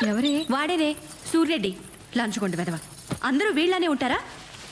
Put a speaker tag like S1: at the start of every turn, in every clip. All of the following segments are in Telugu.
S1: ఎవరే?
S2: వాడేనే సూర్యరెడ్డి. లంచ్ కొండ వెదవా. అందరూ వీళ్ళనే ఉంటారా?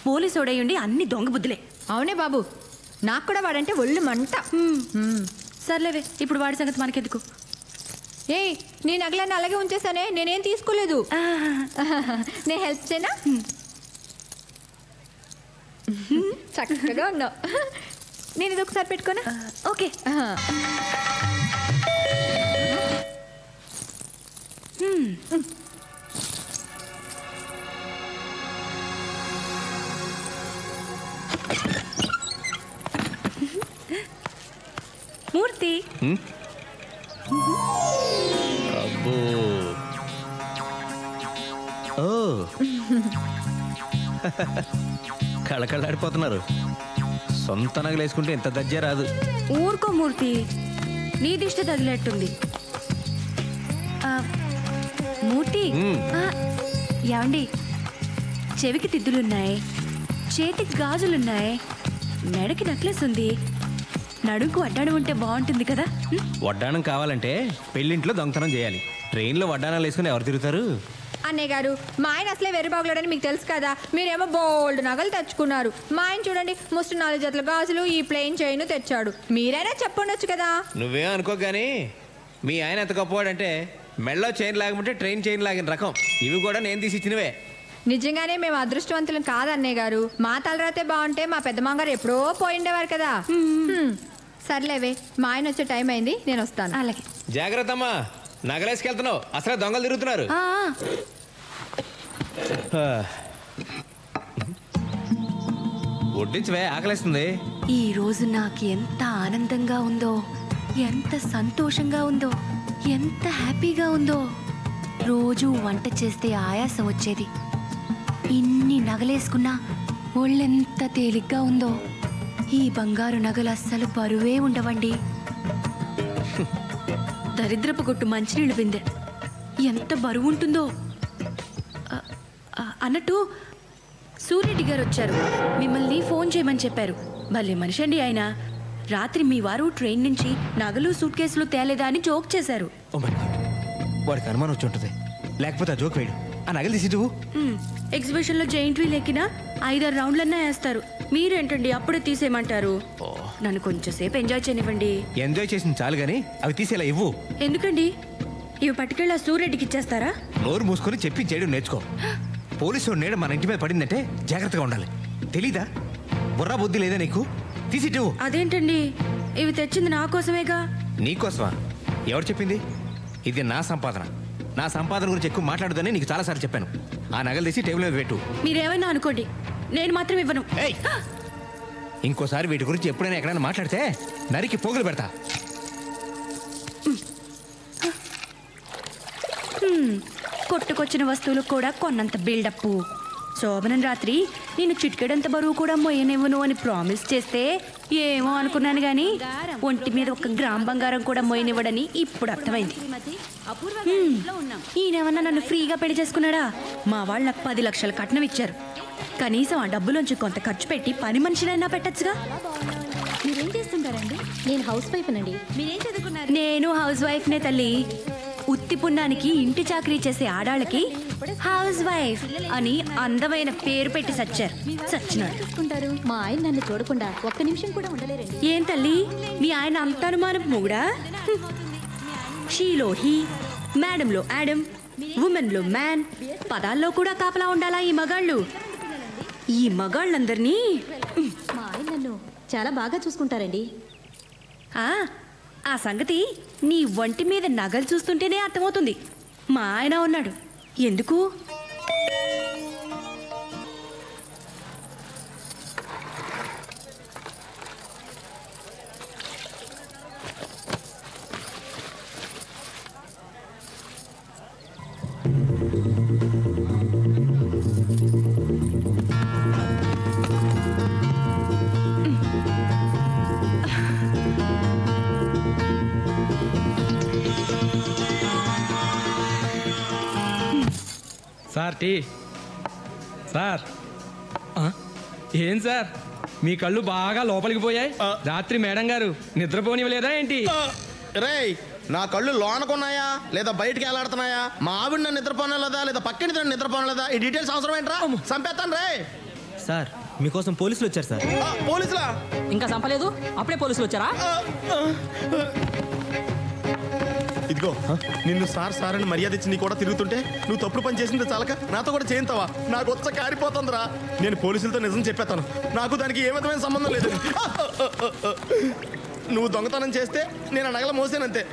S2: పోలీసు ఓడయ్యుండి అన్ని దొంగ బుద్ధులే.
S1: అవునే బాబు, నాకు కూడా వాడంటే ఒళ్ళు మంట.
S2: సర్లేవే, ఇప్పుడు వాడి సంగతి మనకెందుకు.
S1: ఏయ్, నీ నగలన్నీ అలాగే ఉంచేసానే, నేనేం తీసుకోలేదు. నేను హెల్ప్ చేయనా? చక్కగా ఉన్నావు. నేను ఇది ఒకసారి పెట్టుకోనా?
S2: ఓకే. మూర్తి,
S3: అబ్బో, ఓ కళకళలాడిపోతున్నారు. సొంత నగలు వేసుకుంటే ఇంత దజ్జే రాదు.
S2: ఊరుకో మూర్తి, నీ దిష్టి తగిలేట్టుంది. మూర్తి, ఏమండి, చెవికి తిద్దులున్నాయి, చేతికి గాజులున్నాయి, మెడకి నెక్లెస్ ఉంది, నడుంకు వడ్డాణం ఉంటే బాగుంటుంది కదా.
S3: వడ్డాణం కావాలంటే పెళ్ళింట్లో దొంగతనం చేయాలి. ట్రైన్లో వడ్డాణాలు వేసుకుని ఎవరు తిరుగుతారు?
S1: అన్నయ్య గారు, మా ఆయన అసలే వెర్రి బాగులేడని మీకు తెలుసు కదా. మీరేమో బోల్డ్ నగలు తెచ్చుకున్నారు. మా ఆయన చూడండి, ముష్టి 4 జతల గాజులు, ఈ ప్లెయిన్ చైన్ తెచ్చాడు. మీరైనా చెప్పండొచ్చు కదా.
S3: నువ్వేం అనుకో గానీ మీ ఆయన ఎంత గొప్పవాడంటే మెళ్ళో చైన్ లాగమంటే ట్రైన్ చైన్ లాగిన రకం. ఇవి కూడా నేను తీసి ఇచ్చినవే.
S1: నిజంగానే మేము అదృష్టవంతులం కాదు అన్నయ్య గారు. మా తలరాతే బాగుంటే మా పెద్దమ్మగారు ఎప్పుడో పోయిండేవారు కదా. సర్లేవే, మా ఆయన వచ్చే టైం అయింది, నేను వస్తాను.
S2: అలాగే.
S3: జాగ్రత్త అమ్మా, నగలేసుకెళ్తున్నావు, అసలే దొంగలు తిరుగుతున్నారు. వడ్డించవే, ఆకలేస్తుంది.
S2: ఈ రోజు నాకు ఎంత ఆనందంగా ఉందో, ఎంత సంతోషంగా ఉందో, ఎంత హ్యాపీగా ఉందో. రోజు వంట చేస్తే ఆయాసం వచ్చేది. ఇన్ని నగలేసుకున్నా ఒళ్ళెంత తేలిగ్గా ఉందో. ఈ బంగారు నగలు అస్సలు బరువే ఉండవండి. దరిద్రపు కొట్టు మంచినీళ్ళు బిందె ఎంత బరువు ఉంటుందో. అన్నట్టు సూర్యరెడ్డి గారు వచ్చారు, మిమ్మల్ని ఫోన్ చేయమని చెప్పారు. భలే మనిషి అండి ఆయన. రాత్రి మీ వారు ట్రైన్ నుంచి నగలు సూట్ కేసులు తేలేదా అని జోక్ చేశారు.
S3: వాడికి అనుమానం వచ్చి ఉంటుంది, లేకపోతే ఆ జోక్ వేయడు. ఆ నగలు తీసి నువ్వు
S2: ఎగ్జిబిషన్ లో జైంట్ వీల్ ఎక్కినా 5-6 రౌండ్లన్నా వేస్తారు. మీరేంటండి అప్పుడే తీసేయమంటారు? నన్ను కొంచెం సేపు ఎంజాయ్ చేయనివ్వండి.
S3: ఎంజాయ్ చేసింది చాలు గానీ అవి తీసేలా ఇవ్వు.
S2: ఎందుకండి? ఇవి పట్టుకెళ్ళి ఆ సూర్యరెడ్డికి ఇచ్చేస్తారా?
S3: నోరు మూసుకొని చెప్పి చేయడం నేర్చుకో. పోలీసు నీడ మన ఇంటి మీద పడిందంటే జాగ్రత్తగా ఉండాలి. తెలీదా? బుర్రా బుద్ధి లేదా నీకు? తీసిట్టు.
S2: అదేంటండి, ఇవి తెచ్చింది నా కోసమేగా.
S3: నీకోసమా? ఎవరు చెప్పింది? ఇది నా సంపాదన. నా సంపాదన గురించి ఎక్కువ మాట్లాడదని నీకు చాలాసార్లు చెప్పాను. ఆ నగలు తీసి టేబుల్ మీద పెట్టు.
S2: మీరేమైనా అనుకోండి, నేను మాత్రం ఇవ్వను.
S3: ఇంకోసారి వీటి గురించి ఎప్పుడైనా ఎక్కడైనా మాట్లాడితే నరికి పోగులు పెడతా.
S2: కొట్టుకొచ్చిన వస్తువులు కూడా కొన్నంత బిల్డప్. శోభనం రాత్రి నేను చిటికెడంత బరువు కూడా మొయ్యనివ్వను అని ప్రామిస్ చేస్తే ఏమో అనుకున్నాను గాని ఒంటి మీద 1 గ్రామ్ బంగారం కూడా మొయ్యనివ్వడని ఇప్పుడు అర్థమైంది. ఈయనేమన్నా నన్ను ఫ్రీగా పెళ్లి చేసుకున్నాడా? మా వాళ్ళు నాకు 10 లక్షల కట్నం ఇచ్చారు. కనీసం ఆ డబ్బులోంచి కొంత ఖర్చు పెట్టి పని మనిషినైనా పెట్టచ్చుగా.
S4: మీరేం చేస్తుంటారండి? నేను హౌస్ వైఫ్ నండి. మీరేం చదువుకున్నారు?
S2: నేను హౌస్ వైఫ్నే తల్లి. ఉత్తి పుణ్యానికి ఇంటి చాకరీ చేసే ఆడాళ్ళకి హౌస్ వైఫ్ అని అందమైన పేరు పెట్టి సచ్చారు.
S4: సచ్చినాడు. మా ఆయన నన్ను చూడకుండా 1 నిమిషం కూడా ఉండలేరండి.
S2: ఏం తల్లి, మీ ఆయన అంత అనుమానపు మొగుడా? షీలో హీ, మేడంలో యాడమ్, ఉమెన్ లో మ్యాన్, పదాల్లో కూడా కాపలా ఉండాలా ఈ మగాళ్ళు? ఈ మగాళ్ళందరినీ
S4: మా ఆయన నన్ను చాలా బాగా చూసుకుంటారండి.
S2: ఆ సంగతి నీ ఒంటి మీద నగలు చూస్తుంటేనే అర్థమవుతుంది. మా ఆయన ఉన్నాడు. ఎందుకు?
S5: Sir tea. సార్ ఏం సార్, మీ కళ్ళు బాగా లోపలికి పోయాయి. రాత్రి మేడం గారు నిద్రపోనివ్వలేదా ఏంటి?
S6: రేయ్, నా కళ్ళు లోనకున్నాయా లేదా బయటికి వెళ్ళాడుతున్నాయా, మా ఆవిడ నన్ను నిద్రపోనలేదా లేదా పక్కన నన్ను నిద్రపోనలేదా, ఈ డీటెయిల్స్ అవసరం ఏంట్రా? చంపేస్తాను రే.
S7: సార్ మీకోసం పోలీసులు వచ్చారు సార్.
S6: పోలీసులా?
S8: ఇంకా చంపలేదు, అప్పుడే పోలీసులు వచ్చారా?
S6: ఇదిగో నిన్ను సార్ సార్ అని మర్యాద ఇచ్చి నీ కూడా తిరుగుతుంటే నువ్వు తప్పుడు పని చేసింది చాలక నాతో కూడా చేయింతావా? నాకు వచ్చ కారిపోతుందిరా. నేను పోలీసులతో నిజం చెప్పేస్తాను, నాకు దానికి ఏ విధమైన సంబంధం లేదు. నువ్వు దొంగతనం చేస్తే నేను ఆ నగల మోసానంతే,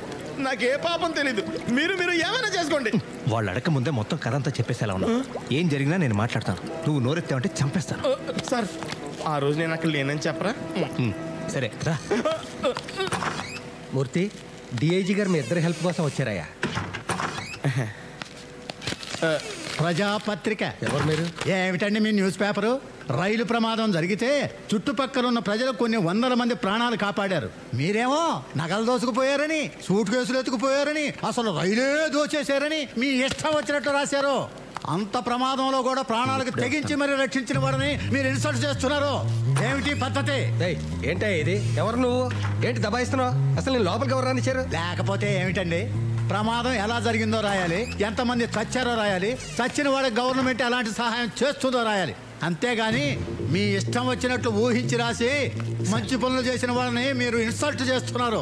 S6: నాకే పాపం తెలీదు. మీరు ఏమైనా చేసుకోండి.
S3: వాళ్ళు అడగక ముందే మొత్తం కథ అంతా చెప్పేసేలా ఉన్నావు. ఏం జరిగినా నేను మాట్లాడతాను, నువ్వు నోరెత్తావంటే చంపేస్తాను.
S6: సార్ ఆ రోజు నేను అక్కడ లేనని చెప్పరా?
S3: సరే రా.
S9: మూర్తి, డిఐజీ గారు మీ ఇద్దరు హెల్ప్ కోసం వచ్చారయ్యా.
S10: ప్రజాపత్రిక.
S9: ఎవరు మీరు?
S10: ఏమిటండి మీ న్యూస్ పేపరు? రైలు ప్రమాదం జరిగితే చుట్టుపక్కల ఉన్న ప్రజలు కొన్ని వందల మంది ప్రాణాలు కాపాడారు. మీరేమో నగలు దోసుకుపోయారని, సూట్ కేసులు ఎత్తుకుపోయారని, అసలు రైలే దోచేశారని మీ ఇష్టం వచ్చినట్టు రాశారు. అంత ప్రమాదంలో కూడా ప్రాణాలకు తెగించి మరి రక్షించిన వారిని మీరు ఇన్సల్ట్ చేస్తున్నారు. ఏమిటి పద్ధతి?
S9: ఏంటో ఇది? ఎవరు నువ్వు? ఏంటి దబాయిస్తున్నావు? అసలు నేను లోపలికి ఎవరు రానిచ్చారు?
S10: లేకపోతే ఏమిటండి, ప్రమాదం ఎలా జరిగిందో రాయాలి, ఎంతమంది చచ్చారో రాయాలి, చచ్చిన వాడికి గవర్నమెంట్ ఎలాంటి సహాయం చేస్తుందో రాయాలి. అంతేగాని మీ ఇష్టం వచ్చినట్లు ఊహించి రాసి మంచి పనులు చేసిన వాళ్ళని మీరు ఇన్సల్ట్ చేస్తున్నారు.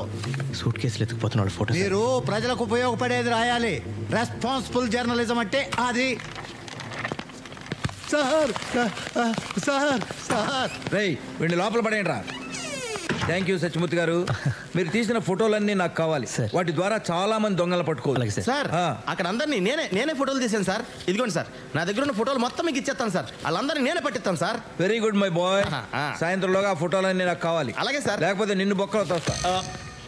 S3: సూట్ కేసులు ఎత్తుకుపోతున్నాడు ఫోటో.
S10: మీరు ప్రజలకు ఉపయోగపడేది రాయాలి. రెస్పాన్సిబుల్ జర్నలిజం అంటే అది. సార్ సార్ సార్
S11: రేయ్ వీడిని లోపల పడేయండి రా. థ్యాంక్ యూ సత్యమూర్తి గారు, మీరు తీసిన ఫోటోలన్నీ నాకు కావాలి. వాటి ద్వారా చాలా మంది దొంగలు పట్టుకోవాలి
S6: సార్. అక్కడ అందరినీ నేనే ఫోటోలు తీసాను సార్. ఇదిగోండి సార్, నా దగ్గర ఉన్న ఫోటోలు మొత్తం మీకు ఇచ్చేస్తాను సార్. వాళ్ళందరినీ నేనే పట్టిస్తాను sir.
S11: Very good my boy. సాయంత్రంలోగా ఆ ఫోటోలన్నీ నాకు కావాలి.
S6: అలాగే సార్.
S11: లేకపోతే నిన్ను బొక్కలో తోస్తా.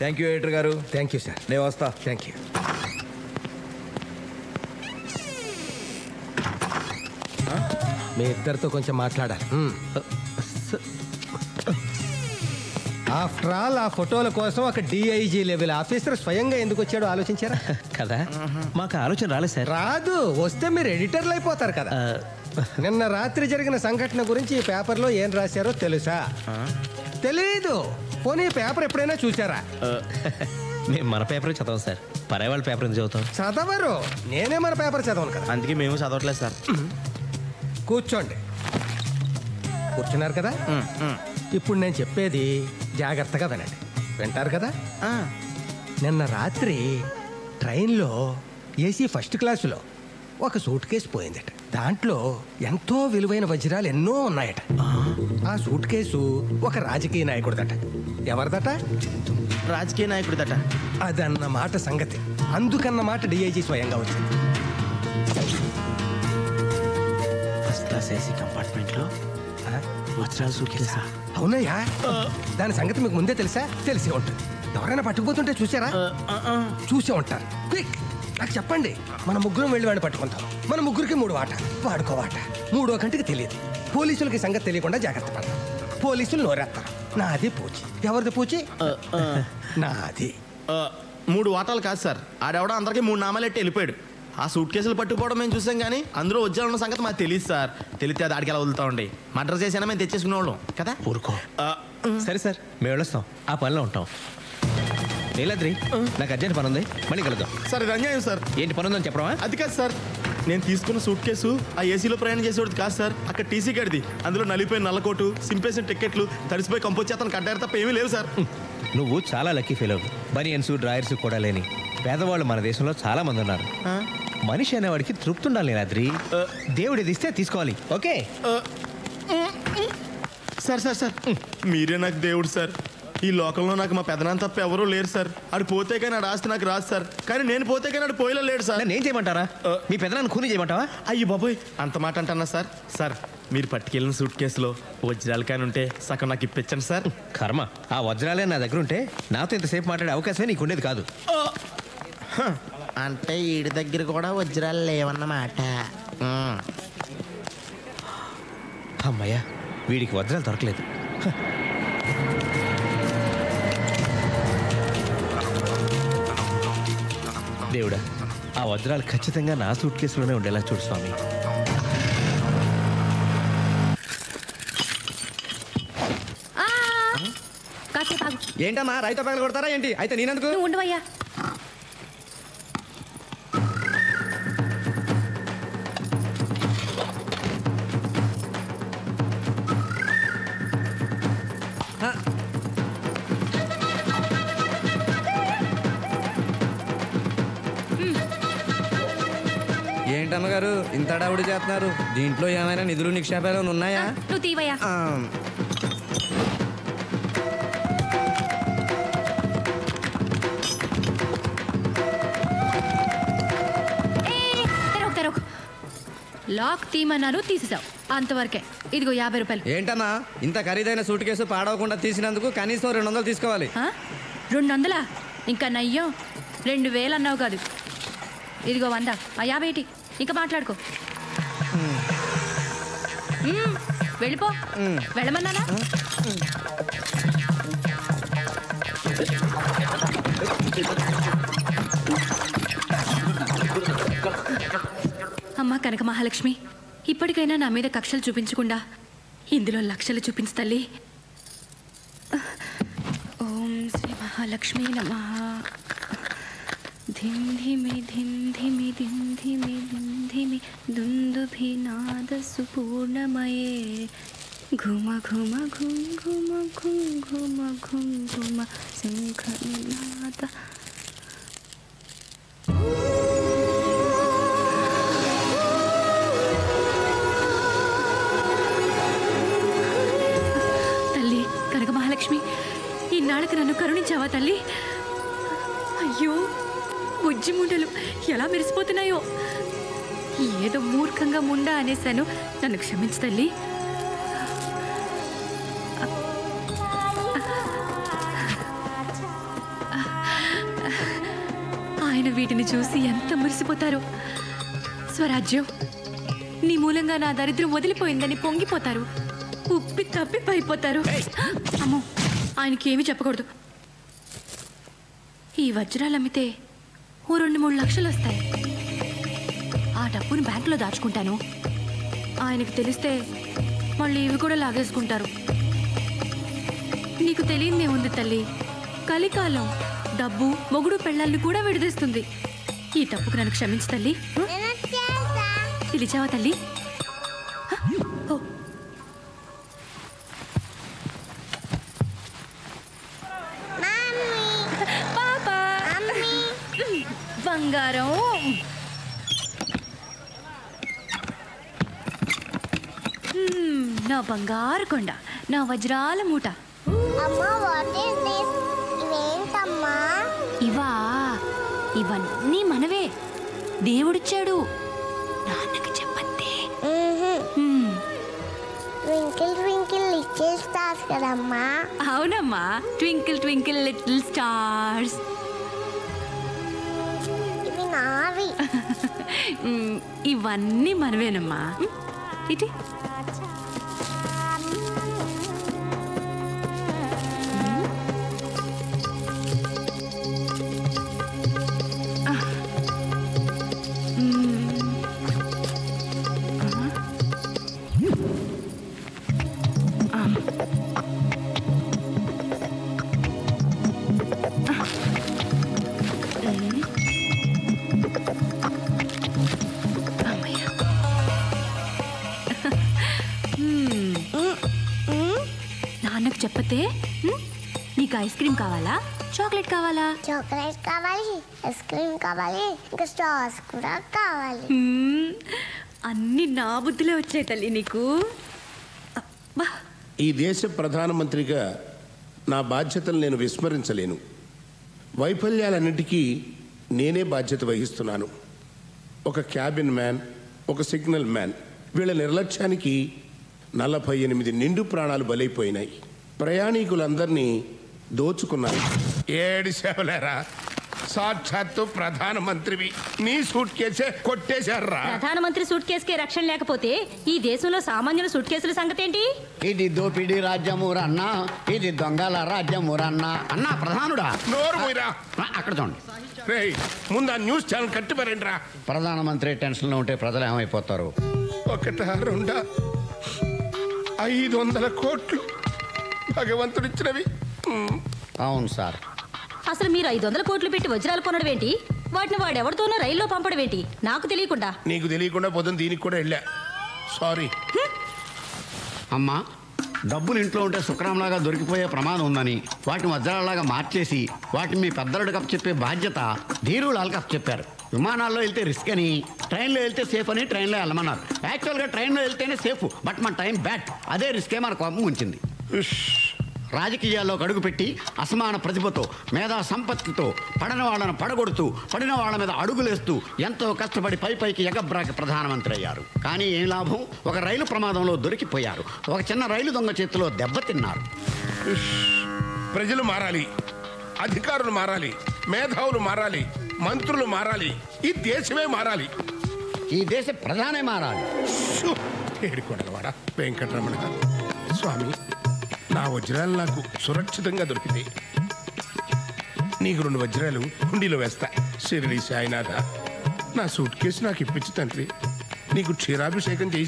S11: థ్యాంక్ యూ ఎడిటర్ గారు.
S9: Thank you sir.
S11: నేను వస్తా.
S9: Thank you. మీ ఇద్దరితో కొంచెం మాట్లాడాలి. ఆఫ్టర్ ఆల్ ఆ ఫోటోల కోసం ఒక డిఐజీ లెవెల్ ఆఫీసర్ స్వయంగా ఎందుకు వచ్చాడో ఆలోచించారా?
S3: కదా మాకు ఆలోచన రాలేదు సార్.
S9: రాదు, వస్తే మీరు ఎడిటర్లు అయిపోతారు కదా. నిన్న రాత్రి జరిగిన సంఘటన గురించి ఈ పేపర్లో ఏం రాశారో తెలుసా? తెలీదు. పోనీ పేపర్ ఎప్పుడైనా చూసారా?
S3: మేము మన పేపర్ చదవం సార్, పరాయి వాళ్ళ పేపర్ ఎందుకు చదువుతాం?
S9: చదవరు. నేనే మన పేపర్ చదవను కదా.
S6: అందుకే మేము చదవట్లేదు సార్.
S9: కూర్చోండి. కూర్చున్నారు కదా? ఇప్పుడు నేను చెప్పేది జాగ్రత్తగా వినండి. వింటారు కదా? నిన్న రాత్రి ట్రైన్లో ఏసీ ఫస్ట్ క్లాసులో ఒక సూట్ కేసు పోయిందట. దాంట్లో ఎంతో విలువైన వజ్రాలు ఎన్నో ఉన్నాయట. ఆ సూట్ కేసు ఒక రాజకీయ నాయకుడిదట. ఎవరిదట?
S6: రాజకీయ నాయకుడిదట.
S9: అదన్నమాట సంగతి. అందుకన్నమాట డిఐజీ స్వయంగా వచ్చింది.
S6: ఫస్ట్ క్లాస్ ఏసీ కంపార్ట్మెంట్లో వజ్రాలు సూట్ కేసా?
S9: అవునయ్యా. దాని సంగతి మీకు ముందే తెలుసా? తెలిసే ఉంటుంది. ఎవరైనా పట్టుకుపోతుంటే చూసారా? చూసే ఉంటారు. క్విక్ నాకు చెప్పండి. మన ముగ్గురం వెళ్ళి వాడిని పట్టుకుంటాం. మన ముగ్గురికి 3 వాట, వాడుకో వాట. 3వ కంటికి తెలియదు. పోలీసులకి సంగతి తెలియకుండా జాగ్రత్త పడతాం. పోలీసులు నోరేస్తారు. నాది పూచి. ఎవరిది పూచి? నాది.
S6: 3 వాటాలు కాదు సార్, ఆడెవడో అందరికీ 3 నామాలు ఎట్టి వెళ్ళిపోయాడు. ఆ సూట్ కేసులు పట్టుకుపోవడం మేము చూసాం, కానీ అందులో వజ్రాలు ఉన్న సంగతి మాకు తెలియదు సార్. తెలిస్తే అది ఆడికి ఎలా వదులుతా ఉండి మర్డర్ చేసినా మేము తెచ్చేసుకునేవాళ్ళం కదా.
S3: ఊరుకో. సరే సార్, మేము వెళ్ళొస్తాం, ఆ పనిలో ఉంటాం. నీలాద్రి, నాకు అర్జెంట్ పని ఉంది, మళ్ళీ కలుద్దాం.
S6: సార్ ఇది అన్యాయం సార్.
S3: ఏంటి పని ఉందని చెప్పడమా?
S6: అది కాదు సార్, నేను తీసుకున్న సూట్ కేసు ఆ ఏసీలో ప్రయాణం చేసేవాడు కాదు సార్. అక్కడ టీసీ గడిది. అందులో నలిపోయిన నల్లకోటు, సింపేసిన టికెట్లు, తడిసిపోయి కంపోచ్చేతను కట్టారు తప్ప ఏమీ లేవు సార్.
S3: నువ్వు చాలా లక్కీ ఫీల్ అవ్వు. బనియన్స్ డ్రాయర్స్ కూడా లేని పేదవాళ్ళు మన దేశంలో చాలా మంది ఉన్నారు. మనిషి అనేవాడికి తృప్తి ఉండాలి నీలాద్రి. దేవుడు ఇది ఇస్తే తీసుకోవాలి. Okay
S6: sir. సార్ సార్ మీరే నాకు దేవుడు సార్. ఈ లోకంలో నాకు మా పెదనాన్న తప్ప ఎవరూ లేరు సార్. ఆడు పోతే కానీ ఆడు ఆస్తి నాకు రాదు సార్. కానీ నేను పోతే కానీ ఆడు పోయిలో లేడు సార్.
S3: నేను చేయమంటారా? మీ పెదనాన్ని ఖూనీ చేయమంటావా?
S6: అయ్యి బాబోయ్, అంత మాట అంటున్నా సార్. సార్ మీరు పట్టుకెళ్ళిన సూట్ కేసులో వజ్రాలు కానీ ఉంటే సగం నాకు ఇప్పించండి సార్.
S3: కర్మ, ఆ వజ్రాలే నా దగ్గర ఉంటే నాతో ఇంతసేపు మాట్లాడే అవకాశమే నీకు ఉండేది కాదు.
S6: అంటే వీడి దగ్గర కూడా వజ్రాలు లేవన్నమాట.
S3: అమ్మయ్యా, వీడికి వజ్రాలు దొరకలేదు. దేవుడా, ఆ వజ్రాలు ఖచ్చితంగా నా సూట్ కేసులోనే ఉండేలా చూడు స్వామి.
S2: కాసేపు ఆగు.
S7: ఏంటమ్మా రైతు పగలు కొడతారా ఏంటి? అయితే నేనెందుకు?
S2: నువ్వు ఉండవయ్యా.
S12: ఏంటమ్మగారు ఇంత డౌడు చేస్తున్నారు? దీంట్లో ఏమైనా నిధులు నిక్షేపాలు ఉన్నాయా?
S2: నువ్వు తీవయ్యా. లాక్ తీమన్నారు, తీసేసావు అంతవరకే. ఇదిగో 50 రూపాయలు.
S12: ఏంటమ్మా ఇంత ఖరీదైన సూట్ కేసు పాడవకుండా తీసినందుకు కనీసం 200 తీసుకోవాలి.
S2: 200? ఇంకా నయ్యం 2000 అన్నావు కాదు. ఇదిగో 100. ఆ 50 ఏంటి? ఇంకా మాట్లాడుకో. వెళ్ళిపో. వెళ్ళమన్నానా? అమ్మా కనక మహాలక్ష్మి, ఇప్పటికైనా నా మీద కక్షలు చూపించకుండా ఇందులో లక్షలు చూపించు తల్లి. ఓం శ్రీ మహాలక్ష్మి నమః. ధిం ధిమి ధిం ధిమి ధిం ధిమి ధిం ధిమి దుందుభినాద సుపూర్ణమయే ఘుమ ఘుమ ఘుం ఘుమ ఘుం ఘుమ ఘుం ఘుమ శంఖనాద. తల్లి కనక మహాలక్ష్మి, ఈనాళ్ళకి నన్ను కరుణించావా తల్లి? అయ్యో బుజ్జి ముండలు ఎలా మెరిసిపోతున్నాయో. ఏదో మూర్ఖంగా ముండా అనేశాను, నన్ను క్షమించు తల్లి. ఆయన వీటిని చూసి ఎంత మురిసిపోతారో. స్వరాజ్యం, నీ మూలంగా నా దరిద్రం వదిలిపోయిందని పొంగిపోతారు, ఉప్పి తప్పి పైపోతారు. అమ్మో, ఆయనకి ఏమీ చెప్పకూడదు. ఈ వజ్రాలు అమ్మితే ఓ 2-3 లక్షలు వస్తాయి. ఆ డబ్బుని బ్యాంకులో దాచుకుంటాను. ఆయనకు తెలిస్తే మళ్ళీ ఇవి కూడా లాగేసుకుంటారు. నీకు తెలియదే ఉంది తల్లి, కలికాలం డబ్బు మొగుడు పెళ్ళాన్ని కూడా విడదీస్తుంది. ఈ తప్పుకు నన్ను క్షమించు తల్లి. పిలిచావా తల్లి? బంగారం, నా బంగారు కొండ, నా వజ్రాల మూట. ఇవా, ఇవన్నీ మనవే, దేవుడిచ్చాడు. నాన్నకి చెప్పండి.
S13: ట్వింకిల్ ట్వింకిల్ లిటిల్ స్టార్స్ కదమ్మా.
S2: అవునమ్మా, ట్వింకిల్ ట్వింకిల్ లిటిల్ స్టార్స్.
S13: ఇవి నావి.
S2: ఇవన్నీ మనవేనమ్మా. ఇటు నాన్నకు చెప్పతే. నీకు ఐస్ క్రీమ్ కావాలా, చాక్లెట్ కావాలా?
S13: చాక్లెట్ కావాలి, ఐస్ క్రీమ్ కావాలి, ఇంకా స్టార్స్ కూడా కావాలి.
S2: అన్ని నా బుద్ధిలో వచ్చాయి తల్లి నీకు.
S14: ఈ దేశ ప్రధానమంత్రిగా నా బాధ్యతలు నేను విస్మరించలేను. వైఫల్యాలన్నిటికీ నేనే బాధ్యత వహిస్తున్నాను. ఒక క్యాబిన్ మ్యాన్, ఒక సిగ్నల్ మ్యాన్, వీళ్ళ నిర్లక్ష్యానికి 48 నిండు ప్రాణాలు బలైపోయినాయి. ప్రయాణికులందరినీ దోచుకున్నారు.
S15: ఏడు సేవలేరా, సాక్షాత్తు ప్రధానమంత్రివి, నీ సూట్ కేసే కొట్టేశారా?
S4: ప్రధానమంత్రి సూట్ కేసుకే రక్షణ లేకపోతే ఈ దేశంలో సామాన్యుల సూట్ కేసుల సంగతి ఏంటి?
S16: ఇది దోపిడీ రాజ్యమురన్నా, ఇది దొంగల రాజ్యమురన్నా. అన్నా ప్రధానుడా,
S15: నోరు మూయరా.
S16: అక్కడ చూడండి.
S15: రేయ్, ముందు ఆ న్యూస్ ఛానల్ కట్టిపారండి రా.
S16: ప్రధానమంత్రి టెన్షన్లో ఉంటే ప్రజలు ఏమైపోతారు?
S15: 1, 2, 500 కోట్లు భగవంతుడిచ్చినవి.
S16: అవును సార్.
S4: అసలు మీరు 500 కోట్లు పెట్టి వజ్రాలు కొనడం ఏంటి? వాటిని వాడెవరితోనో రైల్లో పంపడం ఏంటి? నాకు తెలియకుండా.
S15: నీకు తెలియకుండా పొద్దున్న దీనికి కూడా వెళ్ళా. సారీ.
S16: అమ్మా, డబ్బులు ఇంట్లో ఉంటే శుక్రంలాగా దొరికిపోయే ప్రమాదం ఉందని వాటిని వజ్రాలలాగా మార్చేసి వాటిని మీ పెద్దలుడు కప్ చెప్పే బాధ్యత ధీరులాల్ కప్ చెప్పారు. విమానాల్లో వెళ్తే రిస్క్ అని, ట్రైన్లో వెళ్తే సేఫ్ అని ట్రైన్లో వెళ్ళమన్నారు. యాక్చువల్గా ట్రైన్లో వెళ్తేనే సేఫ్, బట్ మన టైం బ్యాడ్. అదే రిస్కే మన కోపం ఉంచింది. రాజకీయాల్లోకి అడుగుపెట్టి అసమాన ప్రతిభతో, మేధా సంపత్తితో పడని వాళ్ళను పడగొడుతూ, పడిన వాళ్ళ మీద అడుగులేస్తూ ఎంతో కష్టపడి పైకి ఎగబ్రాకి ప్రధానమంత్రి అయ్యారు. కానీ ఏం లాభం? ఒక రైలు ప్రమాదంలో దొరికిపోయారు. ఒక చిన్న రైలు దొంగ చేతిలో దెబ్బతిన్నారు.
S14: ప్రజలు మారాలి, అధికారులు మారాలి, మేధావులు మారాలి, మంత్రులు మారాలి, ఈ దేశమే మారాలి.
S16: ఈ దేశ ప్రధానే మారాలి.
S14: ఏడుకోడలవాడ వెంకటరమణ స్వామి, నా వజ్రాలు నాకు సురక్షితంగా దొరికితే నీకు 2 వజ్రాలు హుండీలో వేస్తా. షిరిడి సాయినాథ, నా సూట్ కేసు నాకు ఇప్పించు తండ్రి. నీకు క్షీరాభిషేకం చేసి